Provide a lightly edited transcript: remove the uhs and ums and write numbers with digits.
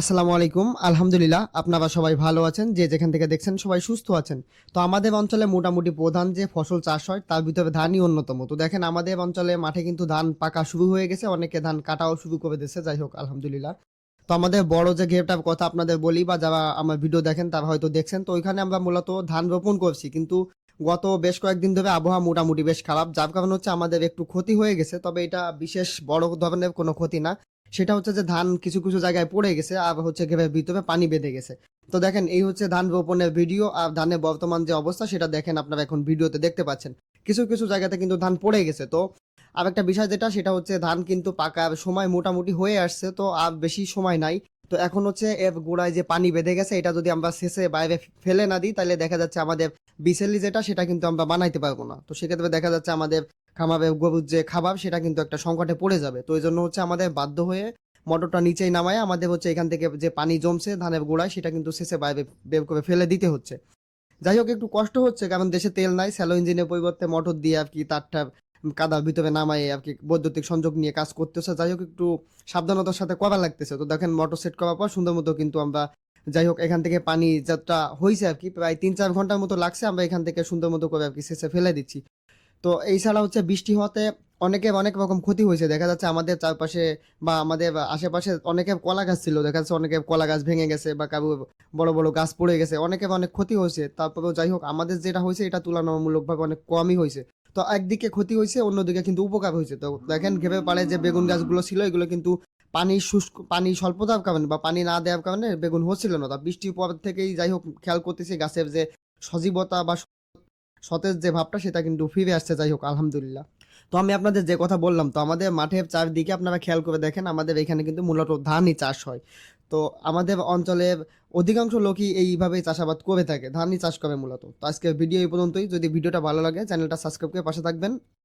আসসালামু আলাইকুম। আলহামদুলিল্লাহ আপনারা সবাই ভালো আছেন। যে যেখান থেকে দেখছেন সবাই সুস্থ আছেন। তো আমাদের অঞ্চলে মোটামুটি প্রধান যে ফসল চাষ হয় তার ভিতরে ধানই অন্যতম। তো দেখেন আমাদের অঞ্চলে মাঠে কিন্তু ধান পাকা শুরু হয়ে গেছে। অনেকে ধান কাটাও শুরু করে দিয়েছে। যাই হোক আলহামদুলিল্লাহ। তো আমাদের বড় যে ঘেরটার কথা আপনাদের বলি বা যারা আমার ভিডিও দেখেন তারা হয়তো দেখছেন। তো ওইখানে আমরা মূলত ধান রোপণ করছি। কিন্তু গত বেশ কয়েকদিন ধরে আবহাওয়া মোটামুটি বেশ খারাপ। যার কারণে হচ্ছে আমাদের একটু ক্ষতি হয়ে গেছে। তবে এটা বিশেষ বড় ধরনের কোনো ক্ষতি না। সেটা হচ্ছে যে ধান কিছু, কিছু জায়গায় পড়ে গেছে আর হচ্ছে ঘেরের ভিতরে পানি বেঁধে গেছে। তো দেখেন এই হচ্ছে ধান রোপণের ভিডিও আর ধানের বর্তমান যে অবস্থা সেটা দেখেন আপনারা এখন ভিডিওতে দেখতে পাচ্ছেন। কিছু, কিছু জায়গাতে কিন্তু ধান পড়ে গেছে। তো আরেকটা বিষয় যেটা সেটা হচ্ছে ধান কিন্তু পাকার সময় মোটামুটি হয়ে আসছে। তো আর বেশি সময় নাই। তো এখন হচ্ছে এর গোড়ায় যে পানি বেঁধে গেছে এটা যদি আমরা শেষে বাইরে ফেলে না দিই তাহলে দেখা যাচ্ছে আমাদের বিচেলি যেটা সেটা কিন্তু আমরা বানাইতে পারবো না। তো সেক্ষেত্রে দেখা যাচ্ছে আমাদের খামারে গরুর যে খাবার সেটা কিন্তু একটা সংকটে পড়ে যাবে। তো এইজন্য হচ্ছে আমাদের বাধ্য হয়ে মোটরটা নিচেই নামায় আমাদের হচ্ছে এখান থেকে যে পানি জমছে ধানের গোড়ায় সেটা কিন্তু শেষে বাইরে বের করে ফেলে দিতে হচ্ছে। যাই হোক একটু কষ্ট হচ্ছে কারণ দেশে তেল নাই, স্যালো ইঞ্জিনের পরিবর্তে মোটর দিয়ে আর কি তারটা কাদার ভিতরে নামায় আর কি বৈদ্যুতিক সংযোগ নিয়ে কাজ করতেছে। যাই হোক একটু সাবধানতার সাথে করা লাগতেছে। তো দেখেন মোটর সেট করার পর সুন্দর মতো কিন্তু আমরা যাই হোক এখান থেকে পানি যতটা হয়েছে আর কি প্রায় ৩-৪ ঘন্টার মতো লাগছে আমরা এখান থেকে সুন্দর মতো করে আর কি শেষে ফেলে দিচ্ছি। তো এই ছাড়া হচ্ছে বৃষ্টি হওয়াতে অনেকের অনেক রকম ক্ষতি হয়েছে। দেখা যাচ্ছে আমাদের চারপাশে বা আমাদের আশেপাশে অনেকের কলা গাছ ছিল। দেখা যাচ্ছে অনেকের কলা গাছ ভেঙে গেছে বা কারো বড়, বড় গাছ পড়ে গেছে। অনেকের অনেক ক্ষতি হয়েছে। তারপরেও যাই হোক আমাদের যেটা হয়েছে এটা তুলনামূলকভাবে অনেক কমই হয়েছে। তো একদিকে ক্ষতি হয়েছে অন্যদিকে কিন্তু উপকার হয়েছে। তো দেখেন ঘেরে পাড়ে যে বেগুন গাছগুলো ছিল এগুলো কিন্তু পানি স্বল্পতার কারণে বা পানি না দেওয়ার কারণে বেগুন হচ্ছিল না। তা বৃষ্টির পর থেকেই যাই হোক খেয়াল করতেছি গাছের যে সজীবতা বা সতেজ যে ভাবটা সেটা কিন্তু ফিরে আসছে যাই হোক আলহামদুলিল্লাহ। তো আমি আপনাদের যে কথা বললাম তো আমাদের মাঠের চারদিকে আপনারা খেয়াল করে দেখেন আমাদের এখানে কিন্তু মূলত ধানই চাষ হয়। তো আমাদের অঞ্চলের অধিকাংশ লোকই এইভাবেই চাষাবাদ করে থাকে ধানই চাষ করে মূলত। তো আজকের ভিডিও এই পর্যন্তই। যদি ভিডিওটা ভালো লাগে চ্যানেলটা সাবস্ক্রাইব করে পাশে থাকবেন।